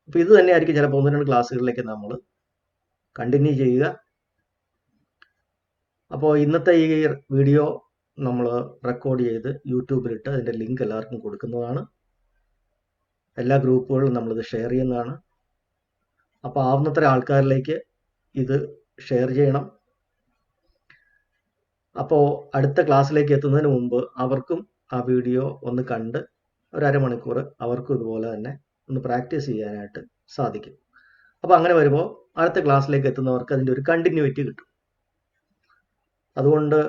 അപ്പോൾ ഇത് തന്നെയായിരിക്കും ചിലപ്പോൾ 1-2 ക്ലാസ്സുകളിലേക്ക് നമ്മൾ കണ്ടിന്യൂ ചെയ്യുക. അപ്പോൾ ഇന്നത്തെ ഈ വീഡിയോ നമ്മൾ റെക്കോർഡ് ചെയ്ത് യൂട്യൂബിലിട്ട് അതിൻ്റെ ലിങ്ക് എല്ലാവർക്കും കൊടുക്കുന്നതാണ്. എല്ലാ ഗ്രൂപ്പുകളിലും നമ്മളിത് ഷെയർ ചെയ്യുന്നതാണ്. അപ്പോൾ ആവുന്നത്ര ആൾക്കാരിലേക്ക് ഇത് ഷെയർ ചെയ്യണം. അപ്പോൾ അടുത്ത ക്ലാസ്സിലേക്ക് എത്തുന്നതിന് മുമ്പ് അവർക്കും ആ വീഡിയോ ഒന്ന് കണ്ട് ഒരു അരമണിക്കൂർ അവർക്കും ഇതുപോലെ തന്നെ ഒന്ന് പ്രാക്ടീസ് ചെയ്യാനായിട്ട് സാധിക്കും. അപ്പോൾ അങ്ങനെ വരുമ്പോൾ അടുത്ത ക്ലാസ്സിലേക്ക് എത്തുന്നവർക്ക് അതിൻ്റെ ഒരു കണ്ടിന്യൂറ്റി കിട്ടും. അതുകൊണ്ട്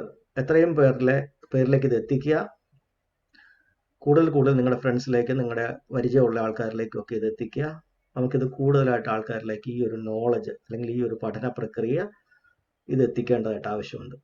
എത്രയും പേരിലേക്ക് ഇത് എത്തിക്കുക. കൂടുതൽ നിങ്ങളുടെ ഫ്രണ്ട്സിലേക്ക്, നിങ്ങളുടെ പരിചയമുള്ള ആൾക്കാരിലേക്കൊക്കെ ഇത് എത്തിക്കുക. നമുക്കിത് കൂടുതലായിട്ട് ആൾക്കാരിലേക്ക് ഈ ഒരു നോളജ് അല്ലെങ്കിൽ ഈ ഒരു പഠന പ്രക്രിയ ഇത് എത്തിക്കേണ്ടതായിട്ട് ആവശ്യമുണ്ട്.